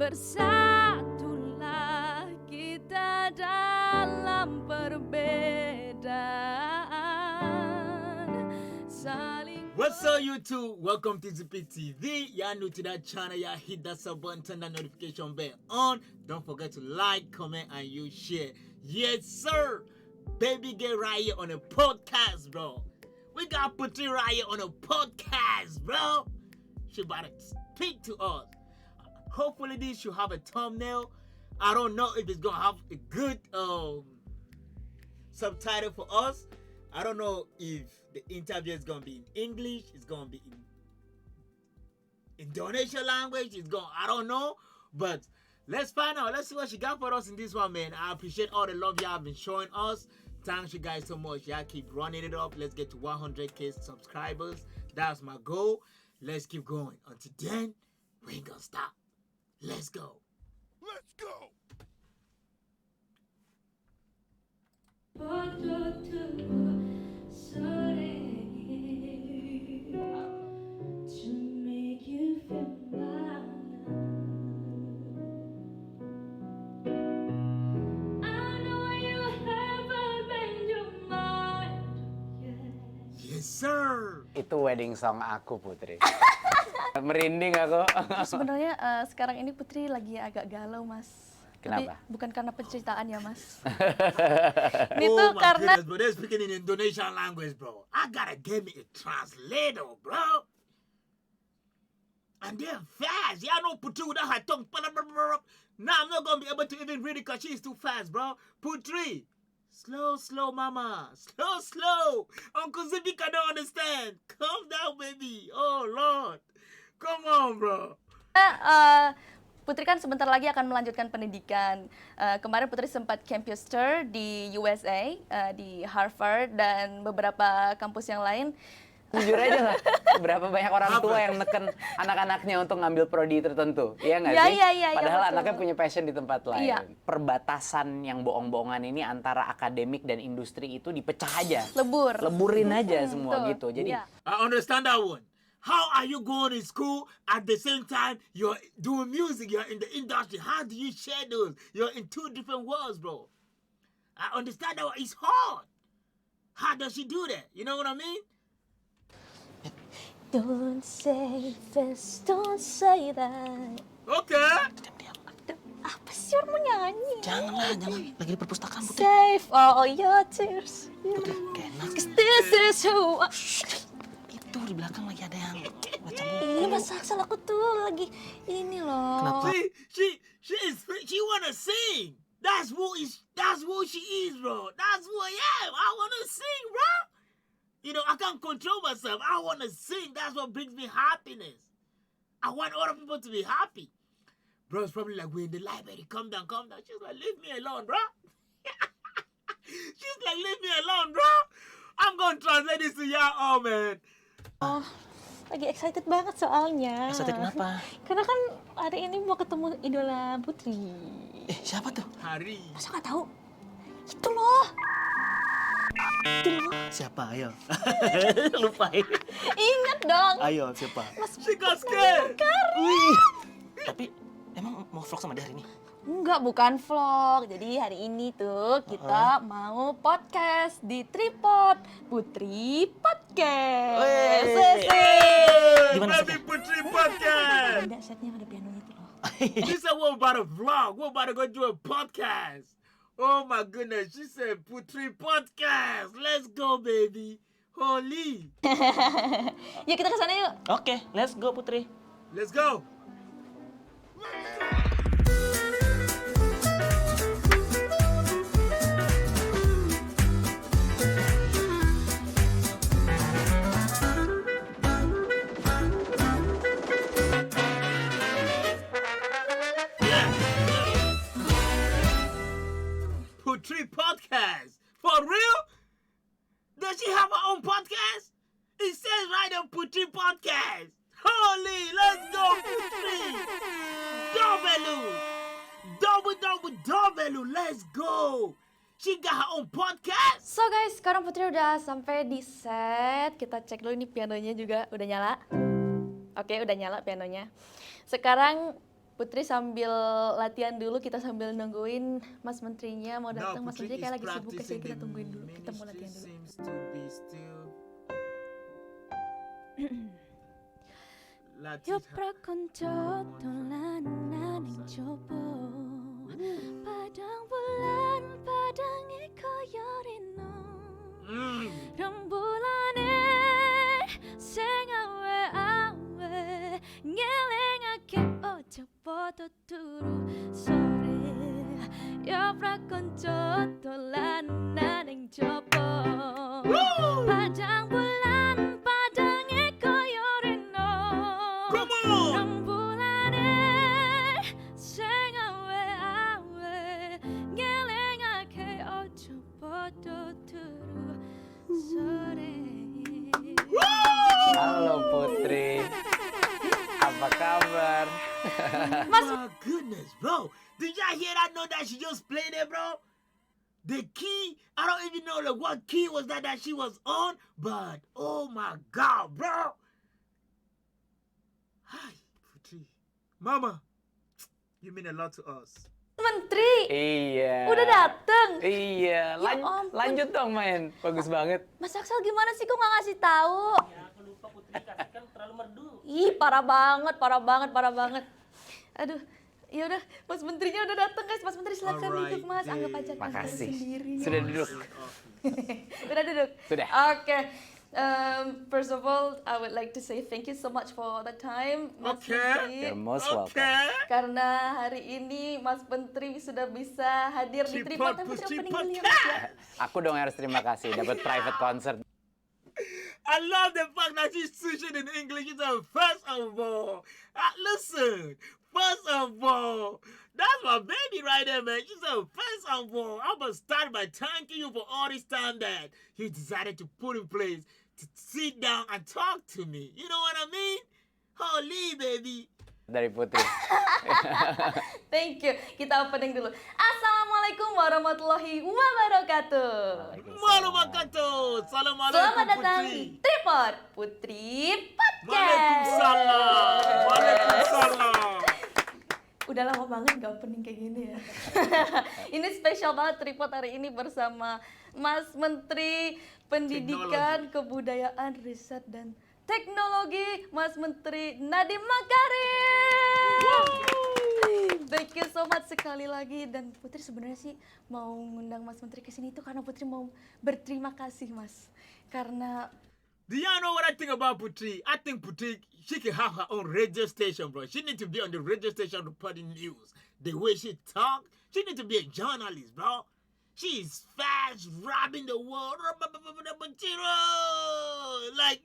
bersatulah kita dalam perbedaan saling. What's up YouTube? Welcome to Zippy TV. Y'all new to that channel, y'all hit that sub button, turn that notification bell on. Don't forget to like, comment, and you share. Yes, sir. Baby get right here on a podcast, bro. We got Putri right here on a podcast, bro. She about to speak to us. Hopefully this should have a thumbnail. I don't know if it's gonna have a good subtitle for us. I don't know if the interview is gonna be in English, it's gonna be in Indonesian language, I don't know. But let's find out. Let's see what she got for us in this one, man. I appreciate all the love y'all have been showing us. Thanks you guys so much. Y'all keep running it up. Let's get to 100k subscribers. That's my goal. Let's keep going. Until then, we ain't gonna stop. Let's go. Let's go! To make you feel mine. I know you haven't made your mind yet. Yes, sir. Itu wedding song aku, Putri. Merinding aku. Sebenarnya sekarang ini Putri lagi agak galau, Mas. Kenapa? Tapi bukan karena penceritaan ya, Mas. Oh Itu my karena goodness, bro. They're speaking in Indonesian language, bro. I gotta get me a translator, bro. And they're fast. Y'all know Putri without her tongue. Now I'm not gonna be able to even read it because she's too fast, bro. Putri. Slow, slow, mama. Slow, slow. Uncle Zippy cannot understand. Calm down, baby. Oh, Lord. Come on, bro. Putri kan sebentar lagi akan melanjutkan pendidikan. Kemarin Putri sempat campus tour di USA, di Harvard dan beberapa kampus yang lain. Jujur aja lah, berapa banyak orang tua yang neken anak-anaknya untuk ngambil prodi tertentu, iya nggak sih? Iya, Padahal betul. anaknya punya passion di tempat lain. Iya. Perbatasan yang bohong-bohongan ini antara akademik dan industri itu dipecah aja. Leburin aja semua betul. gitu. Jadi Iya. I understand that one. How are you going to school at the same time you're doing music, you're in the industry? How do you share those? You're in two different worlds, bro. I understand that one. It's hard. How does she do that? You know what I mean? Don't say this, don't say that. Okay. Apa sih orang mau nyanyi? Janganlah, jangan. Lagi di perpustakaan, Putri. Save all your tears. Putri, gak enak. 'Cause this is who I... Itu di belakang lagi ada yang baca buku. Ini Mas Aksel aku tuh lagi ini loh. Kenapa? She wanna sing. That's who she is, bro. That's who I am. I wanna sing, bro. You know, I can't control myself. I wanna sing. That's what brings me happiness. I want other people to be happy. Bro, it's probably like, we're in the library. Calm down, calm down. She's like, leave me alone, bro. She's like, leave me alone, bro. I'm gonna translate this to y'all all, man. Oh, lagi excited banget soalnya. Excited kenapa? Karena kan hari ini mau ketemu idola Putri. Siapa tuh? Hari. Masa nggak tahu? Itu loh. Itu loh. Siapa? Ayo. Lupain. Ingat dong. Ayo, siapa? Mas She got scared. Wih. Tapi, emang mau vlog sama dia hari ini? Enggak, bukan vlog. Jadi hari ini tuh kita mau podcast di Tripod Putri Podcast. Di mana Baby setnya? Putri Podcast. Ada setnya ada pianonya itu loh. She said, we're about to vlog. We're about to go do a podcast. Oh my goodness. She said, Putri Podcast. Let's go, baby. Holy. Yuk kita ke sana yuk. Oke, let's go, Putri. Let's go. Putri Podcast. For real? Does she have her own podcast? It says right on Putri Podcast. Holy, let's go, Putri. Dobelu. Dobelu, let's go. She got her own podcast. So guys, sekarang Putri udah sampai di set. Kita cek dulu nih pianonya juga udah nyala. Oke, udah nyala pianonya. Sekarang Putri sambil latihan dulu, kita sambil nungguin Mas Menterinya mau datang. Mas Menteri kayak lagi sibuk, jadi kita tungguin dulu. Kita mau latihan dulu. Seems to be still. Yoprak konco dolanan ning jopo Padang bulan padange koyo rino Rembulane sing awe-awe ngelingake ojo padha turu sore Yoprak konco dolanan ning jopo Padang bulan padange koyo rino Come on! Rembulane sing awe-awe ngelingake ojo padha turu sore. Halo Putri. Apa kabar? My goodness, bro. Did y'all hear that note that she just played there, bro? The key, I don't even know like what key was that she was on, but oh my God, bro. Hi, Putri. Mama, you mean a lot to us. Menteri, Iya. udah dateng. Iya, ampun. lanjut dong main. Bagus banget. Mas Aksel gimana sih, kok nggak ngasih tahu? Ya, aku lupa Putri kasih kan terlalu merdu. Ih, parah banget, parah banget, parah banget. Aduh, ya udah, Mas Menterinya udah dateng guys. Mas Menteri silakan Alright, duduk Mas, anggap aja kantor Makasih. sendiri. Sudah duduk. Udah duduk? Sudah. Oke. First of all, I would like to say thank you so much for the time, Mas Okay. Menteri. You're most welcome. Okay. Karena hari ini Mas Menteri sudah bisa hadir di Tripod, Tripod push Opening tripod, Williams ya. Aku dong yang harus terima kasih dapat private concert. I love the fact that she's switching in English. She said, first of all, listen, first of all, that's my baby right there, man. She said, first of all, I'm going to start by thanking you for all this time that you decided to put in place to sit down and talk to me. You know what I mean? Holy, baby. Dari Putri. Thank you. Kita opening dulu. Assalamualaikum warahmatullahi wabarakatuh. Wabarakatuh. Assalamualaikum, Selamat datang Putri. di Tripod Putri Podcast. Waalaikumsalam. Waalaikumsalam. Udah lama banget gak opening kayak gini ya. Ini spesial banget Tripod hari ini bersama Mas Menteri Pendidikan, Kebudayaan, Riset, dan Teknologi, Mas Menteri Nadiem Makarim. Thank you so much sekali lagi. Dan Putri sebenarnya sih mau ngundang Mas Menteri ke sini itu karena Putri mau berterima kasih Mas. Karena Do y'all know what I think about Putri? I think Putri, she can have her own radio station, bro. She need to be on the radio station reporting news. The way she talk, she need to be a journalist, bro. She is fast, robbing the world. Like,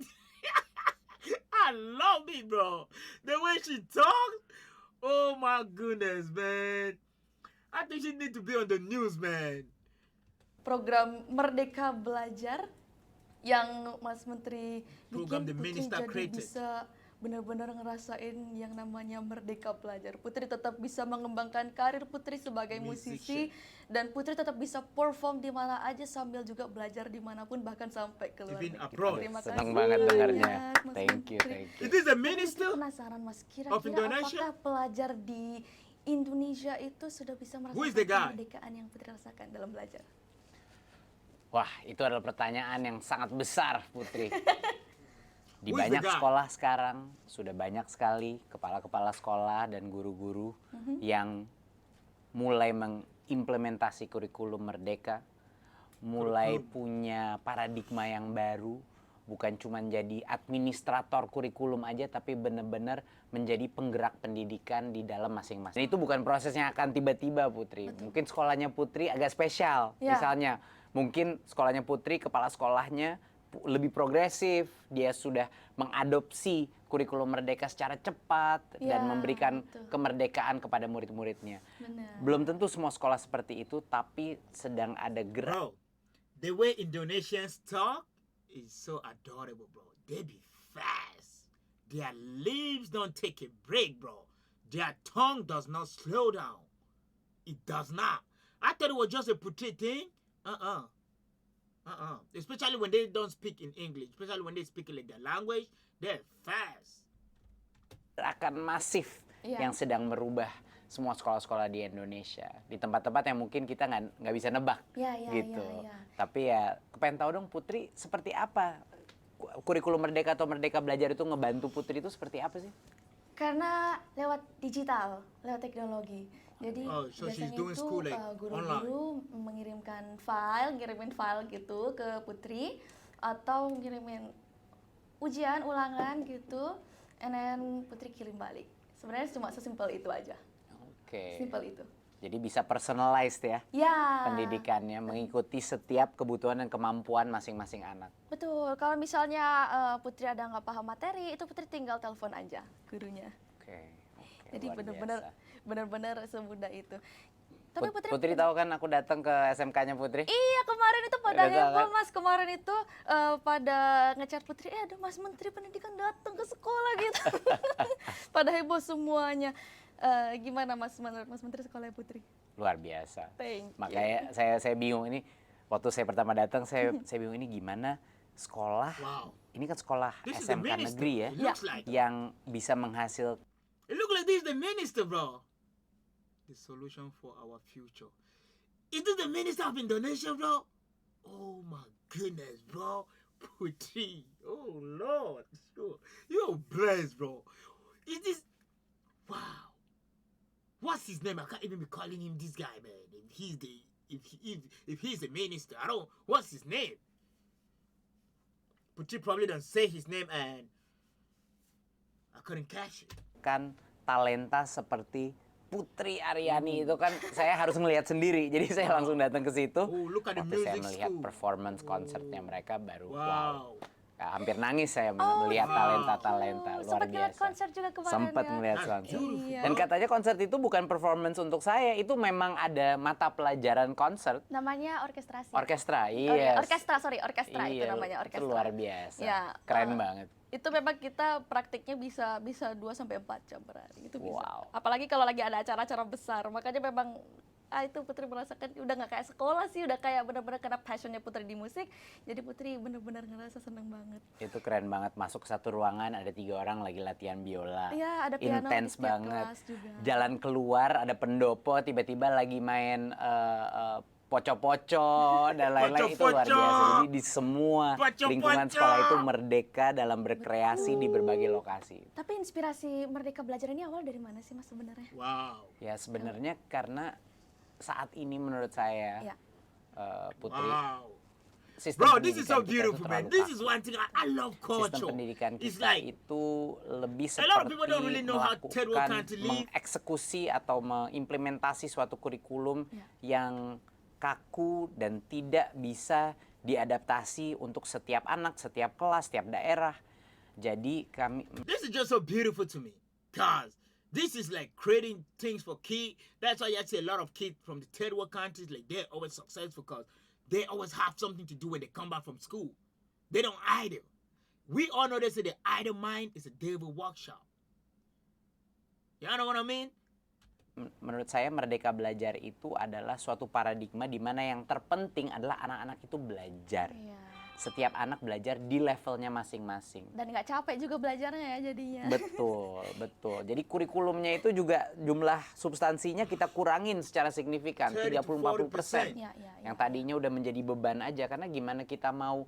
I love it, bro. The way she talks, oh my goodness, man. I think she need to be on the news, man. program Merdeka Belajar yang Mas Menteri Program bikin, the Putri Minister jadi created. bisa benar-benar ngerasain yang namanya Merdeka Belajar. Putri tetap bisa mengembangkan karir Putri sebagai musisi dan Putri tetap bisa perform di mana aja sambil juga belajar dimanapun bahkan sampai ke luar Even negeri. abroad. Terima kasih Senang banget dengarnya. banyak, Mas Thank you, Menteri. thank you. It is the Putri minister. penasaran Mas, of kira-kira Indonesia? apakah pelajar di Indonesia itu sudah bisa Who is the merasakan guy? kemerdekaan yang Putri rasakan dalam belajar? Wah, itu adalah pertanyaan yang sangat besar, Putri. Di Who is the banyak guy? sekolah sekarang sudah banyak sekali kepala-kepala sekolah dan guru-guru yang mulai mengimplementasi kurikulum Merdeka, mulai punya paradigma yang baru, bukan cuma jadi administrator kurikulum aja, tapi benar-benar menjadi penggerak pendidikan di dalam masing-masing. Itu bukan proses yang akan tiba-tiba, Putri. Mungkin sekolahnya Putri agak spesial, Ya. misalnya. Mungkin sekolahnya Putri, kepala sekolahnya lebih progresif, dia sudah mengadopsi kurikulum Merdeka secara cepat Ya, dan memberikan betul. kemerdekaan kepada murid-muridnya. Benar. Belum tentu semua sekolah seperti itu, tapi sedang ada gerak. Bro, the way Indonesians talk is so adorable, bro. They be fast. Their lips don't take a break, bro. Their tongue does not slow down. It does not. I thought it was just a Putri thing. Especially when they don't speak in English. Especially when they speak like their language. They're fast. gerakan masif Iya. yang sedang merubah semua sekolah-sekolah di Indonesia di tempat-tempat yang mungkin kita nggak bisa nebak Iya, gitu. iya. Tapi ya kepengen tahu dong Putri seperti apa kurikulum Merdeka atau Merdeka Belajar itu ngebantu Putri itu seperti apa sih? Karena lewat digital, lewat teknologi. Jadi Oh, so she's biasanya doing itu school, like, guru-guru ngirimin file gitu ke Putri atau ngirimin ujian ulangan gitu, and then Putri kirim balik. Sebenarnya cuma sesimpel itu aja, Oke. simpel itu. Jadi bisa personalized ya Ya. pendidikannya, mengikuti setiap kebutuhan dan kemampuan masing-masing anak. Betul. Kalau misalnya Putri ada nggak paham materi, itu Putri tinggal telepon aja gurunya. Oke. Jadi luar benar-benar biasa. benar-benar semudah itu. Tapi Putri, Putri tahu kan aku datang ke SMK-nya Putri? iya kemarin itu pada Udah tahu heboh kan? Mas, kemarin itu pada ngecat Putri, ada Mas Menteri Pendidikan datang ke sekolah gitu. Pada heboh semuanya. Gimana Mas menurut Mas Menteri sekolahnya Putri? Luar biasa. Thank you. Makanya saya bingung ini waktu saya pertama datang saya bingung ini gimana sekolah. Wow. Ini kan sekolah This is the SMK minister. negeri ya It looks like. yang bisa menghasil It look like this is the minister, bro. The solution for our future. Is this the minister of Indonesia, bro? Oh my goodness, bro. Putri. Oh Lord. You're blessed, bro. Is this wow. What's his name? I can't even be calling him this guy, man. If he's a minister, I don't what's his name? Putri probably don't say his name and I couldn't catch it. kan talenta seperti Putri Aryani itu kan saya harus melihat sendiri. Jadi saya langsung datang ke situ. Oh, look at the Waktu saya music melihat school. performance konsernya mereka baru wow. Wow. Ya, hampir nangis saya Oh, melihat wow. talenta-talenta luar Sempat ngeliat biasa. konser juga kemarin Sempat ya. melihat That's konser. beautiful. Iya. Dan katanya konser itu bukan performance untuk saya, itu memang ada mata pelajaran konser Namanya orkestrasi. orkestra. Oh, Iya. orkestra itu Iya, namanya orkestra. Itu luar biasa. Ya, Keren banget. Itu memang kita praktiknya bisa 2 sampai 4 jam per hari. Itu bisa. Wow. Apalagi kalau lagi ada acara-acara besar. Makanya memang itu Putri merasakan udah nggak kayak sekolah sih, udah kayak benar-benar karena passionnya Putri di musik. Jadi Putri benar-benar ngerasa seneng banget. Itu keren banget, masuk ke satu ruangan ada 3 orang lagi latihan biola. Iya, ada piano di Intens setiap banget. kelas juga. Jalan keluar ada pendopo tiba-tiba lagi main poco-poco dan lain-lain, itu luar Poco-poco. biasa. Jadi di semua Poco-poco. lingkungan sekolah itu merdeka dalam berkreasi di berbagai lokasi. Tapi inspirasi Merdeka Belajar ini awal dari mana sih Mas sebenarnya? Wow. Ya sebenarnya karena saat ini menurut saya Iya. Putri Wow. sistem Bro, this is so pendidikan kita itu beautiful, man. terlalu This kaku. is one thing I love Sistem culture. pendidikan It's kita like itu lebih a lot of seperti people don't really know how third world melakukan, country live. mengeksekusi atau mengimplementasi suatu kurikulum yang kaku dan tidak bisa diadaptasi untuk setiap anak, setiap kelas, setiap daerah. Jadi kami this is just so beautiful to me. Cause this is like creating things for kids. That's why I see a lot of kids from the third world countries, like they're always successful because they always have something to do when they come back from school. They don't idle. We all know they say the idle mind is a devil workshop. You know what I mean? menurut saya Merdeka Belajar itu adalah suatu paradigma di mana yang terpenting adalah anak-anak itu belajar. Iya. Setiap anak belajar di levelnya masing-masing. Dan nggak capek juga belajarnya ya jadinya. Betul, betul. Jadi kurikulumnya itu juga jumlah substansinya kita kurangin secara signifikan, 30-40%. Iya, iya, Yang tadinya udah menjadi beban aja, karena gimana kita mau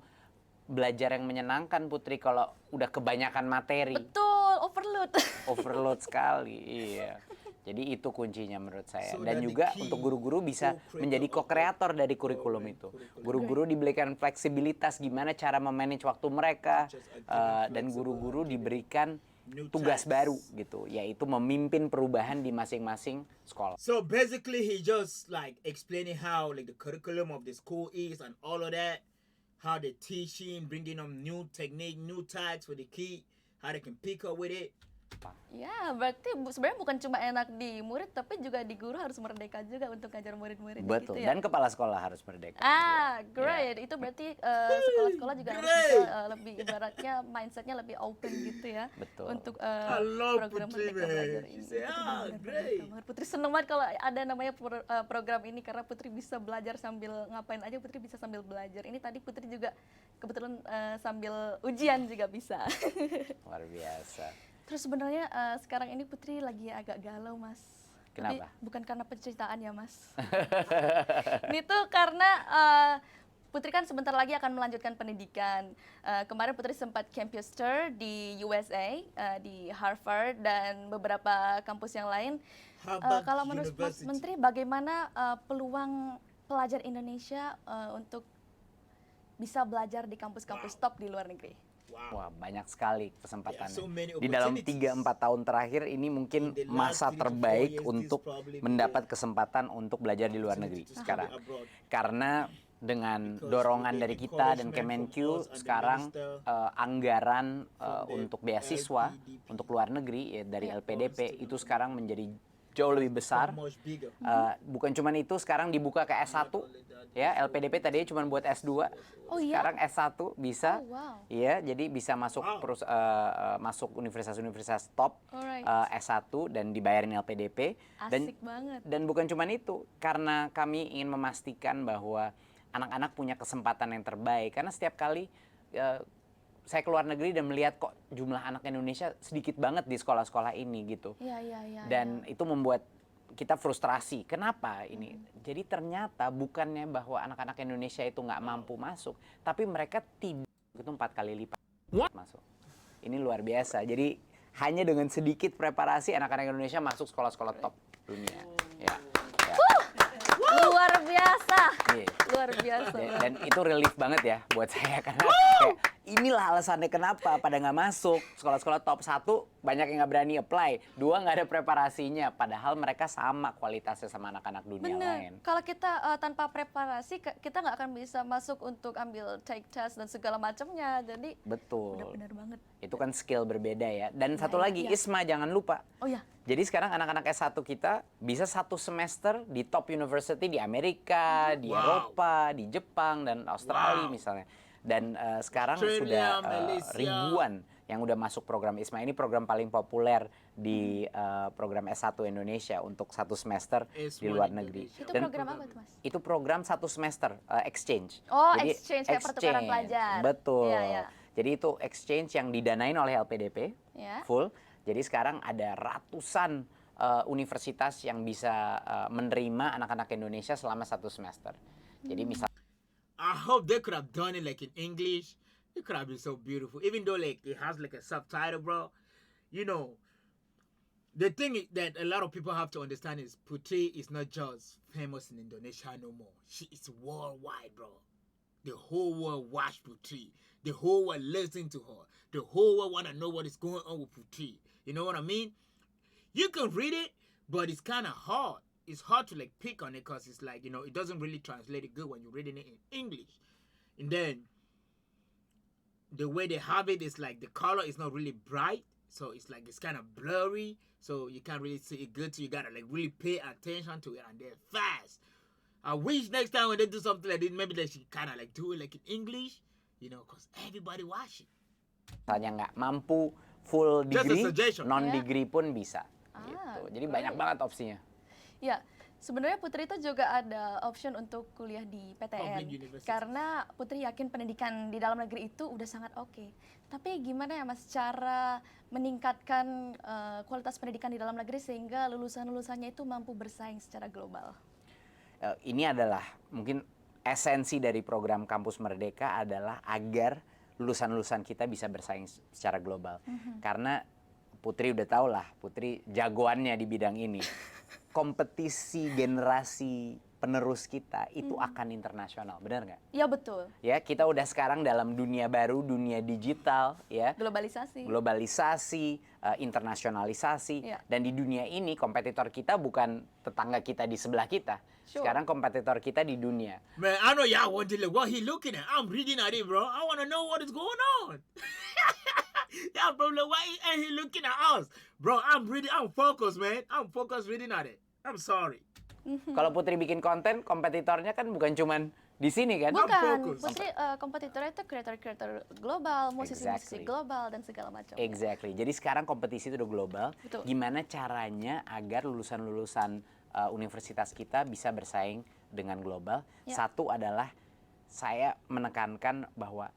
belajar yang menyenangkan Putri kalau udah kebanyakan materi, Betul, overload. overload sekali. Iya. Jadi itu kuncinya menurut saya. So Dan then the juga key untuk guru-guru bisa co-creator menjadi of co-kreator dari kurikulum itu. Guru-guru diberikan fleksibilitas gimana cara memanage waktu mereka, dan guru-guru diberikan tugas baru gitu, yaitu memimpin perubahan di masing-masing sekolah. So basically, he just like explaining how like the curriculum of the school is and all of that, how they teaching, bringing them new technique, new tags for the kid, how they can pick up with it. Ya, berarti sebenarnya bukan cuma enak di murid, tapi juga di guru harus merdeka juga untuk ngajar murid-murid Betul. gitu ya. Dan kepala sekolah harus merdeka. Great. Itu berarti sekolah-sekolah juga harus bisa lebih ibaratnya mindsetnya lebih open gitu ya. Betul. Untuk I love program Putri, Merdeka man. Belajar She ini. said, Itu "Ah, benar-benar great." merdeka banget. Putri seneng banget kalau ada namanya program ini karena Putri bisa belajar sambil ngapain aja, Putri bisa sambil belajar. Ini tadi Putri juga kebetulan sambil ujian juga bisa. Luar biasa. Terus sebenarnya sekarang ini Putri lagi agak galau, Mas. Tapi Kenapa? bukan karena penceritaan ya, Mas. Ini tuh karena Putri kan sebentar lagi akan melanjutkan pendidikan. Kemarin Putri sempat campus tour di USA, di Harvard dan beberapa kampus yang lain. Harvard Kalau menurut Mas University. Menteri, bagaimana peluang pelajar Indonesia untuk bisa belajar di kampus-kampus top di luar negeri? Wow. Wah, banyak sekali kesempatannya. Yeah, so many Di dalam opportunities. 3-4 tahun terakhir ini mungkin In the masa last 3 to 4 terbaik years, this untuk probably be mendapat the kesempatan untuk belajar di luar negeri opportunity to sekarang. study abroad. Karena dengan Because dorongan with the dari kita dan encouragement Kemenq from us and the sekarang minister, anggaran from the untuk beasiswa LPDP, untuk luar negeri ya, dari Ya. LPDP itu sekarang menjadi jauh lebih besar. much bigger. Bukan cuma itu, sekarang dibuka ke S1 ya. LPDP tadinya cuma buat S2. Oh iya? Sekarang S1 bisa. Oh, wow. Iya, jadi bisa masuk Wow. masuk universitas-universitas top Alright. S1 dan dibayarin LPDP. Asik banget. Dan bukan cuma itu, karena kami ingin memastikan bahwa anak-anak punya kesempatan yang terbaik. Karena setiap kali saya keluar negeri dan melihat kok jumlah anak Indonesia sedikit banget di sekolah-sekolah ini gitu. Iya, iya, iya. Dan itu membuat kita frustrasi. Kenapa ini? Jadi ternyata bukannya bahwa anak-anak Indonesia itu nggak mampu masuk, tapi mereka tidak, itu 4 kali lipat masuk. Ini luar biasa. Jadi hanya dengan sedikit preparasi anak-anak Indonesia masuk sekolah-sekolah top dunia. Ya. Ya. Luar biasa. Iya. Luar biasa. Dan itu relief banget ya buat saya karena kayak inilah alasannya kenapa pada nggak masuk sekolah-sekolah top. 1 banyak yang nggak berani apply, 2 nggak ada preparasinya, padahal mereka sama kualitasnya sama anak-anak dunia lain. Bener. Kalau kita tanpa preparasi, kita nggak akan bisa masuk untuk ambil take test dan segala macamnya. Jadi Betul. benar banget. Itu kan skill berbeda ya. Dan satu iya, lagi, iya. ISMA jangan lupa. Oh ya. Jadi sekarang anak-anak S1 kita bisa 1 semester di top university di Amerika, di Wow. Eropa, di Jepang, dan Australia Wow. misalnya. Dan sekarang Australia, sudah Malaysia. ribuan yang udah masuk program ISMA. Ini program paling populer di program S1 Indonesia untuk 1 semester di ISMA luar di negeri. Indonesia. Itu Dan program apa tuh, Mas? itu program 1 semester exchange. Oh, exchange, kayak pertukaran exchange. pelajar. Betul. Iya, iya. Jadi itu exchange yang didanain oleh LPDP Ya. full. Jadi sekarang ada ratusan universitas yang bisa menerima anak-anak Indonesia selama 1 semester. Jadi misal I hope they could have done it like in English. It could have been so beautiful. Even though like it has like a subtitle, bro. You know, the thing that a lot of people have to understand is Putri is not just famous in Indonesia no more. She is worldwide, bro. The whole world watch Putri. The whole world listen to her. The whole world want to know what is going on with Putri. You know what I mean? You can read it, but it's kind of hard. It's hard to like pick on it because it's like, you know, it doesn't really translate it good when you're reading it in English. And then the way they have it is like the color is not really bright, so it's like it's kind of blurry, so you can't really see it good. So you gotta like really pay attention to it, and they're fast. I wish next time when they do something like this, maybe they should kind of like do it like in English, you know, because everybody watch it. misalnya nggak mampu full Just a degree, suggestion. non degree pun bisa. Ah, Gitu. Jadi banyak banget opsinya. Ya, sebenarnya Putri itu juga ada option untuk kuliah di PTN. Public universities. Karena Putri yakin pendidikan di dalam negeri itu udah sangat oke. Tapi gimana ya Mas cara meningkatkan kualitas pendidikan di dalam negeri sehingga lulusan-lulusannya itu mampu bersaing secara global? Ini adalah mungkin esensi dari program Kampus Merdeka adalah agar lulusan-lulusan kita bisa bersaing secara global. Karena Putri udah tau lah, Putri jagoannya di bidang ini. Kompetisi generasi penerus kita itu akan internasional, benar nggak? Ya betul. Ya, kita udah sekarang dalam dunia baru, dunia digital, ya. Globalisasi. Globalisasi, internasionalisasi, Iya. dan di dunia ini kompetitor kita bukan tetangga kita di sebelah kita. Sure. Sekarang kompetitor kita di dunia. Man, I know y'all wondering what he looking at. I'm reading at it, bro. I want to know what is going on. Y'all probably why ain't he looking at us, bro? I'm focused, man. I'm focused reading at it. I'm sorry. Kalau Putri bikin konten, kompetitornya kan bukan cuman di sini kan? Bukan, fokus. Putri kompetitornya itu kreator-kreator global, musisi-musisi Exactly. global dan segala macam. Exactly. Jadi sekarang kompetisi itu udah global. Betul. Gimana caranya agar lulusan-lulusan universitas kita bisa bersaing dengan global? Ya. Satu adalah saya menekankan bahwa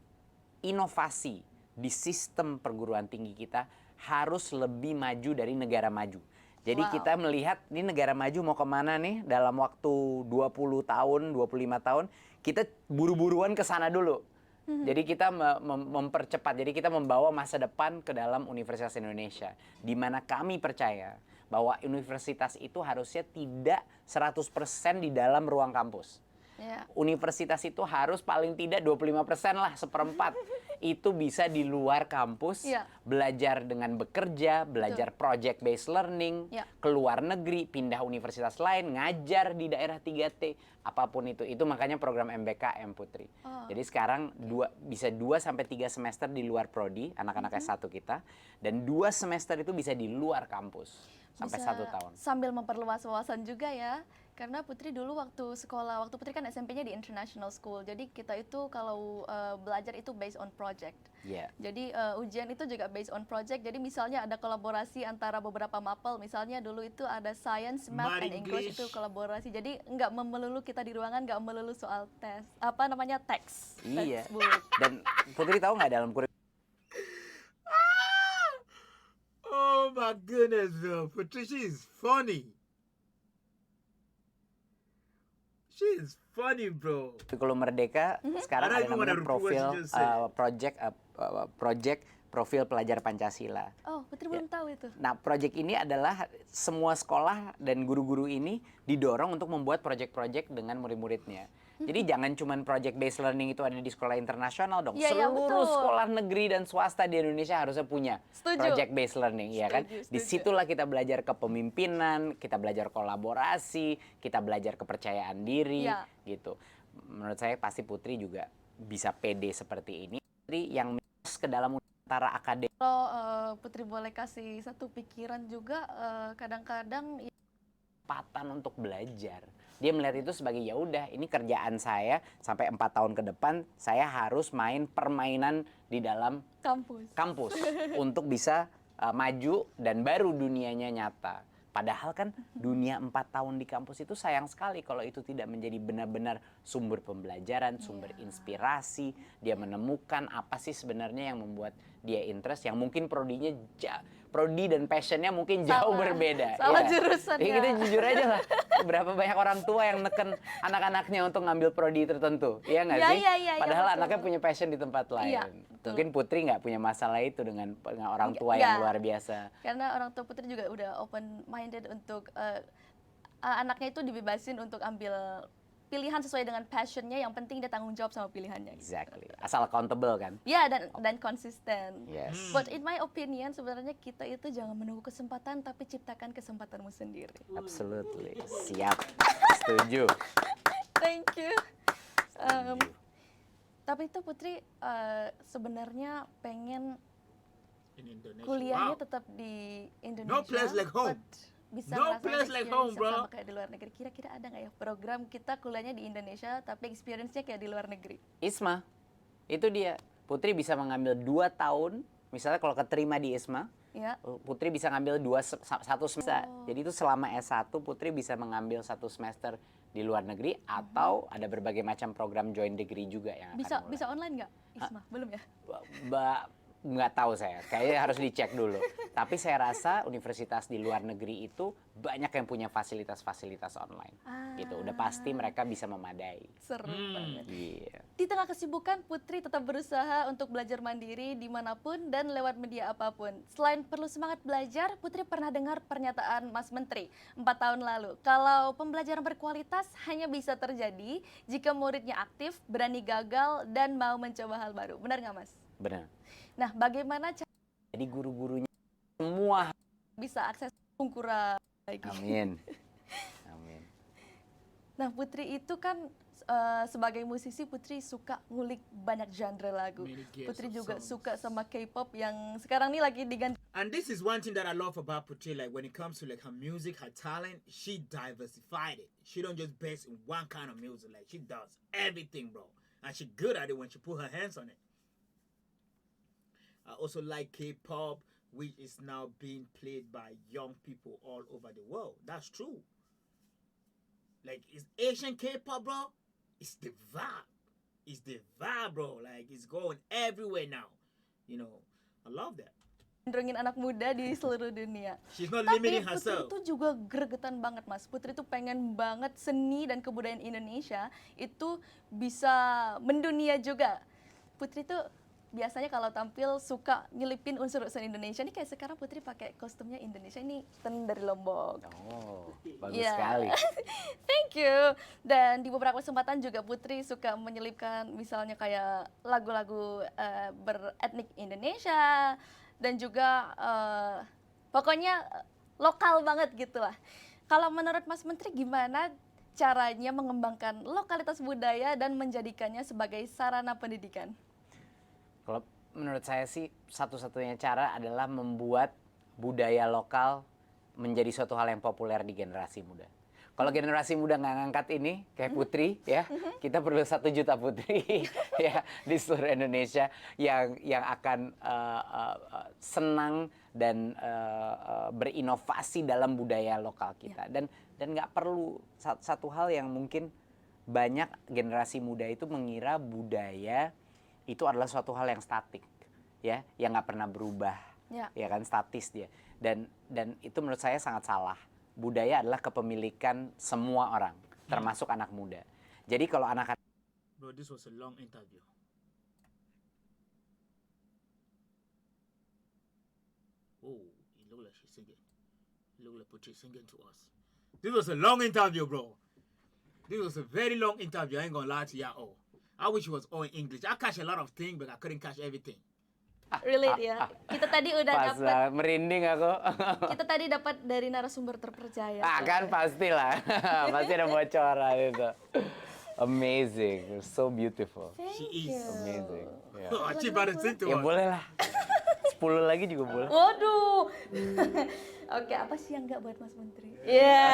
inovasi di sistem perguruan tinggi kita harus lebih maju dari negara maju. Jadi Wow. kita melihat ini negara maju mau kemana nih dalam waktu 20 tahun, 25 tahun, kita buru-buruan ke sana dulu. Jadi kita mempercepat, jadi kita membawa masa depan ke dalam Universitas Indonesia. Di mana kami percaya bahwa universitas itu harusnya tidak 100% di dalam ruang kampus. Ya. Universitas itu harus paling tidak 25% lah, seperempat. Itu bisa di luar kampus, Iya. belajar dengan bekerja, belajar project based learning, Iya. keluar negeri, pindah universitas lain, ngajar di daerah 3T, apapun itu. Itu makanya program MBKM, Putri. Oh. Jadi sekarang bisa 2 sampai 3 semester di luar prodi, anak-anak S1 kita, dan 2 semester itu bisa di luar kampus sampai Bisa 1 tahun. sambil memperluas wawasan juga ya. Karena Putri dulu waktu sekolah, waktu Putri kan SMP-nya di International School. Jadi kita itu kalau belajar itu based on project. Iya. Jadi ujian itu juga based on project. Jadi misalnya ada kolaborasi antara beberapa mapel. Misalnya dulu itu ada science, math, Math, and English English. itu kolaborasi. Jadi nggak melulu kita di ruangan, nggak melulu soal tes. Apa namanya teks. Iya. Textbook. Dan Putri tahu nggak dalam kurikulum Oh my goodness, bro. Patricia is funny. She is funny, bro. Merdeka sekarang I ada don't even wanna namanya repeat what profil you just said. project profil pelajar Pancasila. Oh, Putri belum tahu itu. Nah, project ini adalah semua sekolah dan guru-guru ini didorong untuk membuat project-project dengan murid-muridnya. Jadi jangan cuman project based learning itu ada di sekolah internasional dong. Iya, iya, Seluruh betul. sekolah negeri dan swasta di Indonesia harusnya punya Setuju. project based learning, ya kan? Setuju, Disitulah kita belajar kepemimpinan, kita belajar kolaborasi, kita belajar kepercayaan diri, Iya. gitu. Menurut saya pasti Putri juga bisa pede seperti ini. Putri yang mix ke dalam antara akademik. Kalau Putri boleh kasih satu pikiran juga, kadang-kadang Kesempatan untuk belajar. Dia melihat itu sebagai ya udah ini kerjaan saya sampai 4 tahun ke depan saya harus main permainan di dalam kampus. untuk bisa maju dan baru dunianya nyata. Padahal kan dunia 4 tahun di kampus itu sayang sekali kalau itu tidak menjadi benar-benar sumber pembelajaran, sumber inspirasi. Dia menemukan apa sih sebenarnya yang membuat dia interest, yang mungkin prodi dan passionnya mungkin jauh berbeda. Salah ya. jurusan Jadi ya. kita jujur aja lah, berapa banyak orang tua yang neken anak-anaknya untuk ngambil prodi tertentu, iya nggak Iya, sih? iya, iya, Padahal betul. anaknya punya passion di tempat lain. Iya, betul. Mungkin Putri nggak punya masalah itu dengan orang tua Nggak. yang luar biasa. Karena orang tua Putri juga udah open minded untuk anaknya itu dibebasin untuk ambil pilihan sesuai dengan passionnya, yang penting dia tanggung jawab sama pilihannya. Exactly. Asal accountable kan? Ya, dan konsisten. Yes. But in my opinion, sebenarnya kita itu jangan menunggu kesempatan, tapi ciptakan kesempatanmu sendiri. Absolutely. Siap. Setuju. Thank you. Tapi itu Putri sebenarnya pengen In Indonesia. kuliahnya Wow. tetap di Indonesia. place like home. but bisa No ngerasain place like experience home, yang bro. sama kayak di luar negeri. Kira-kira ada nggak ya program kita kuliahnya di Indonesia tapi experience-nya kayak di luar negeri? ISMA, itu dia. Putri bisa mengambil 2 tahun, misalnya kalau keterima di ISMA, Ya. Putri bisa ngambil 1 semester. Jadi itu selama S1 Putri bisa mengambil 1 semester di luar negeri atau ada berbagai macam program joint degree juga yang akan mulai. Bisa online nggak? Isma, belum ya? Nggak tahu saya, kayaknya harus dicek dulu. Tapi saya rasa universitas di luar negeri itu banyak yang punya fasilitas-fasilitas online. Gitu, udah pasti mereka bisa memadai. Seru banget. Iya. Di tengah kesibukan, Putri tetap berusaha untuk belajar mandiri dimanapun dan lewat media apapun. Selain perlu semangat belajar, Putri pernah dengar pernyataan Mas Menteri 4 tahun lalu. Kalau pembelajaran berkualitas hanya bisa terjadi jika muridnya aktif, berani gagal, dan mau mencoba hal baru. Benar nggak, Mas? Benar. Nah, bagaimana cara Jadi guru-gurunya semua. bisa akses kurang lagi? Amin. Amin. Nah, Putri itu kan sebagai musisi, Putri suka ngulik banyak genre lagu. Many gears Putri of juga songs. suka sama K-pop yang sekarang ini lagi diganti. And this is one thing that I love about Putri. Like when it comes to like her music, her talent, she diversified it. She don't just base in one kind of music. Like she does everything, bro. And she good at it when she put her hands on it. I also like K-pop, which is now being played by young people all over the world. That's true. Like it's Asian K-pop, bro. It's the vibe. It's the vibe, bro. Like it's going everywhere now. You know, I love that. cenderungin anak muda di seluruh dunia. She's not Tapi limiting Putri herself. itu juga gregetan banget Mas. Putri itu pengen banget seni dan kebudayaan Indonesia itu bisa mendunia juga. Putri itu biasanya kalau tampil suka nyelipin unsur-unsur Indonesia. Nih kayak sekarang Putri pakai kostumnya Indonesia, ini ten dari Lombok. Oh, bagus Iya. sekali. Thank you. Dan di beberapa kesempatan juga Putri suka menyelipkan misalnya kayak lagu-lagu beretnik Indonesia dan juga pokoknya lokal banget gitu lah. Kalau menurut Mas Menteri gimana caranya mengembangkan lokalitas budaya dan menjadikannya sebagai sarana pendidikan? Kalau menurut saya sih satu-satunya cara adalah membuat budaya lokal menjadi suatu hal yang populer di generasi muda. Kalau generasi muda nggak ngangkat ini kayak Putri ya, kita perlu 1 juta putri ya di seluruh Indonesia yang akan senang dan berinovasi dalam budaya lokal kita. Dan nggak perlu satu hal yang mungkin banyak generasi muda itu mengira budaya itu adalah suatu hal yang statik, ya, yang nggak pernah berubah, ya kan, statis dia. Dan itu menurut saya sangat salah. Budaya adalah kepemilikan semua orang, termasuk anak muda. Jadi kalau anak-anak Bro, this was a long interview. Oh, it looked like she's singing. It looked like Putri singing to us. This was a long interview, bro. This was a very long interview. I ain't gonna lie to y'all. I wish it was all in English. I catch a lot of things, but I couldn't catch everything. Relate ya. Kita tadi udah pas dapat merinding aku. kita tadi dapat dari narasumber terpercaya. Kan pastilah. Pasti ada bocoran itu. Amazing, so beautiful. She is. Amazing. Ya. Oh, she better sing to Ya us. boleh lah. 10 lagi juga boleh. Waduh. Oke, apa sih yang enggak buat Mas Menteri? Iya.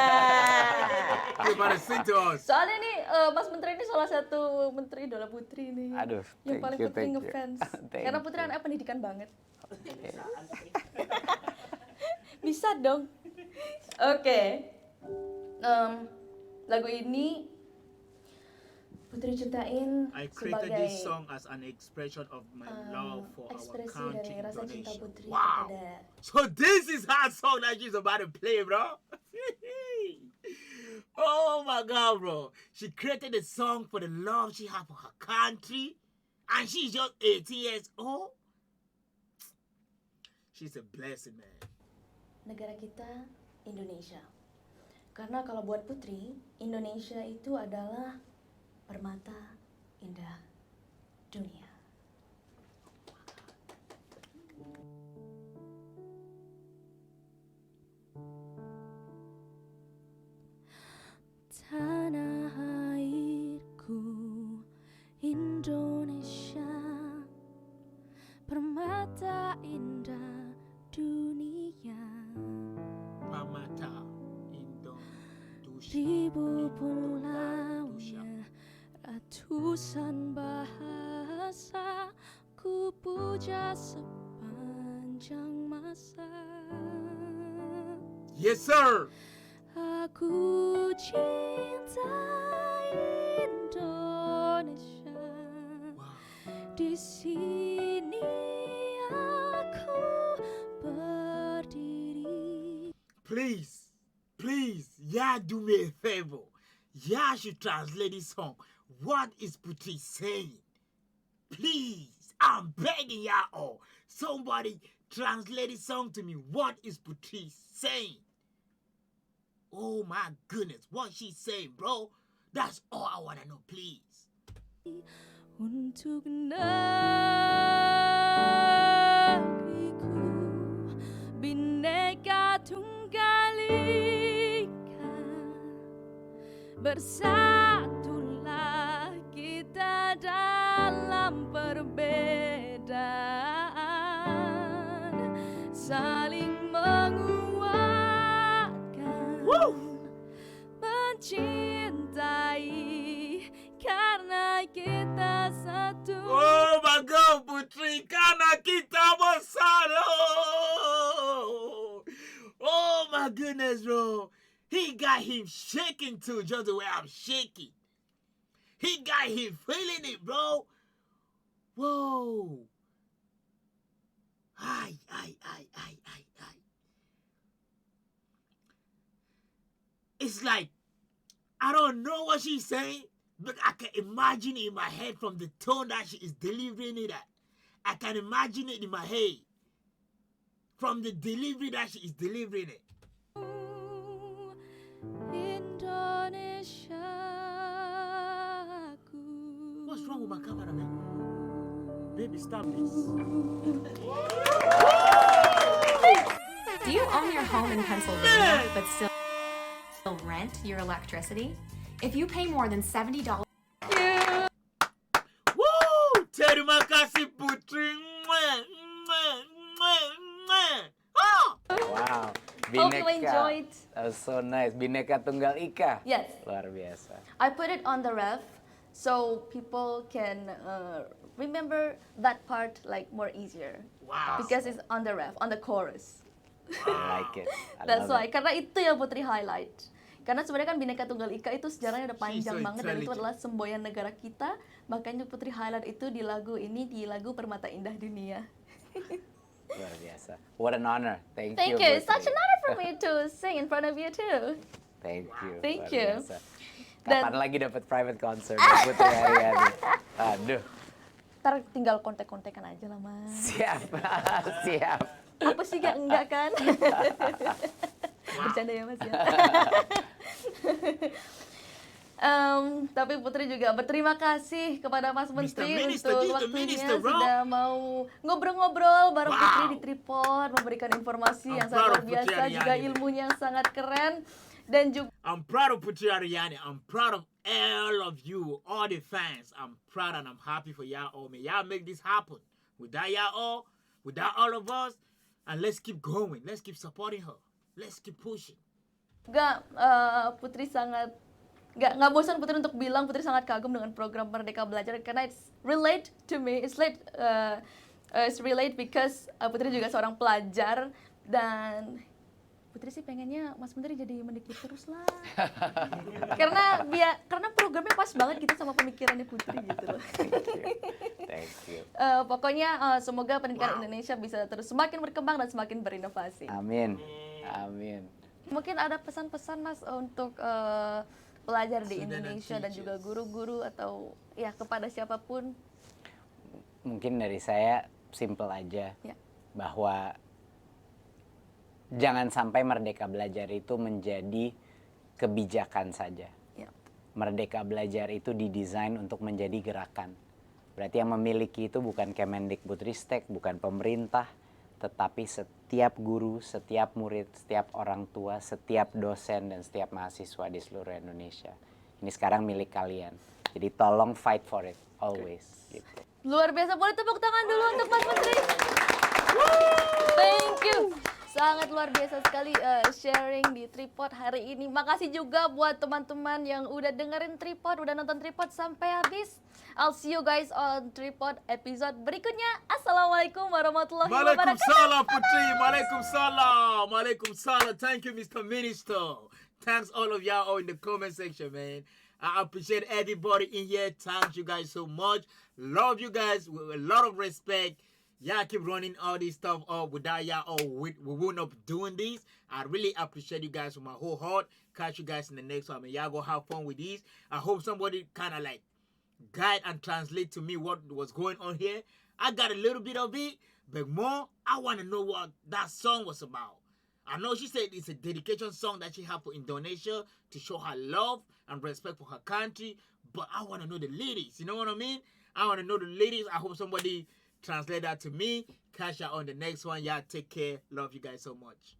She better sing to us. Soalnya nih Mas Menteri ini salah satu menteri idola Putri nih. Aduh, yang thank paling you, Putri thank you. ngefans. Thank Karena you. Putri anak pendidikan banget. Bisa dong. Oke. Lagu ini Putri ciptain I created sebagai this song as an expression of my love for our ekspresi country, dari rasa cinta Indonesia. Putri Wow. kepada So this is her song that she's about to play, bro. Oh my God, bro. She created a song for the love she has for her country. And she's just 18 years old. She's a blessing, man. negara kita, Indonesia. Karena kalau buat Putri, Indonesia itu adalah permata indah dunia. Tanah airku Indonesia, permata indah dunia. Permata Indonesia. Ribu pulaunya, ratusan bahasa, ku puja sepanjang masa. Yes, sir. Aku cinta Indonesia. Wow. Di sini aku berdiri. Please, yeah, do me a favor. Yeah, should translate this song. What is Putri saying? Please, I'm begging y'all all. Somebody translate this song to me. What is Putri saying? Oh my goodness, what she saying, bro? That's all I wanna know, please. Untuk negeriku, Bhinneka Tunggal Ika, bersatulah kita dalam perbedaan, saling menguatkan, mencintai karena kita satu. Oh my God, Putri, karena kita bersatu. Oh my goodness, bro. He got him shaking too, just the way I'm shaking. He got him feeling it, bro. Whoa. Ay. It's like, I don't know what she's saying, but I can imagine it in my head from the tone that she is delivering it at. I can imagine it in my head from the delivery that she is delivering it. What's wrong with my camera, man? Baby, stop this. Do you own your home in Pennsylvania but still rent your electricity? If you pay more than $70, Woo! Terima kasih Putri. Oh! Wow. Hope you enjoyed. That was so nice. Bineka Tunggal Ika. Yes. Luar biasa. I put it on the ref so people can remember that part like more easier. Wow. Because it's on the ref, on the chorus. I like it. I That's love why. it. Karena itu yang Putri highlight. Karena sebenarnya kan Bhinneka Tunggal Ika itu sejarahnya udah panjang so banget dan itu intelligent. adalah semboyan negara kita. Makanya Putri highlight itu di lagu ini, di lagu Permata Indah Dunia. Luar biasa. What an honor. Thank you. Thank you. It's Putri. such an honor for me to sing in front of you too. Thank you. Thank luar you. biasa. Dan- Kapan lagi dapat private concert dari Putri hari-hari? Aduh. Ntar tinggal kontek-kontekan aja lah, Mas. Siap. Siap. Apa sih gak enggak kan? Bercanda ya, Mas ya. Tapi Putri juga berterima kasih kepada Mas Menteri Minister, untuk give the waktunya minister, bro. sudah mau ngobrol-ngobrol bareng Wow. Putri di Tripod, memberikan informasi I'm yang proud sangat of luar Putri biasa, juga Aryani. ilmunya yang sangat keren. Dan juga I'm proud of Putri Aryani. I'm proud of all of you, all the fans. I'm proud and I'm happy for y'all all. May y'all make this happen. Without y'all all, without all of us, and let's keep going. Let's keep supporting her. Let's keep pushing. Putri sangat nggak bosan Putri untuk bilang Putri sangat kagum dengan program Merdeka Belajar karena it's relate to me. It's relate because Putri juga seorang pelajar dan Putri sih pengennya Mas Menteri jadi Mendikbud terus lah. karena programnya pas banget gitu sama pemikirannya Putri gitu loh. Thank you. Pokoknya semoga pendidikan Indonesia bisa terus semakin berkembang dan semakin berinovasi. Amin. Amin. Mungkin ada pesan-pesan Mas untuk pelajar di Student and Indonesia dan juga teachers. guru-guru atau ya kepada siapapun. Mungkin dari saya simple aja. Ya. Bahwa jangan sampai Merdeka Belajar itu menjadi kebijakan saja. Ya. Merdeka Belajar itu didesain untuk menjadi gerakan. Berarti yang memiliki itu bukan Kemendikbudristek, bukan pemerintah, tetapi setiap guru, setiap murid, setiap orang tua, setiap dosen, dan setiap mahasiswa di seluruh Indonesia. Ini sekarang milik kalian. Jadi tolong fight for it, always. Gitu. Luar biasa, boleh tepuk tangan dulu untuk Mas Menteri. Thank you. Sangat luar biasa sekali sharing di Tripod hari ini. Makasih juga buat teman-teman yang udah dengerin Tripod, udah nonton Tripod sampai habis. I'll see you guys on Tripod episode berikutnya. Assalamualaikum warahmatullahi wabarakatuh. Waalaikumsalam Putri. Waalaikumsalam. Waalaikumsalam. Thank you, Mr. Minister. Thanks all of y'all in the comment section, man. I appreciate everybody in here. Thank you guys so much. Love you guys with a lot of respect. Y'all keep running all this stuff up. Without y'all, we would not be doing this. I really appreciate you guys from my whole heart. Catch you guys in the next one. Y'all go have fun with these. I hope somebody kind of like guide and translate to me what was going on here. I got a little bit of it, but more, I want to know what that song was about. I know she said it's a dedication song that she had for Indonesia to show her love and respect for her country, but I want to know the lyrics. You know what I mean? I want to know the lyrics. I hope somebody translate that to me. Catch you on the next one. Y'all take care. Love you guys so much.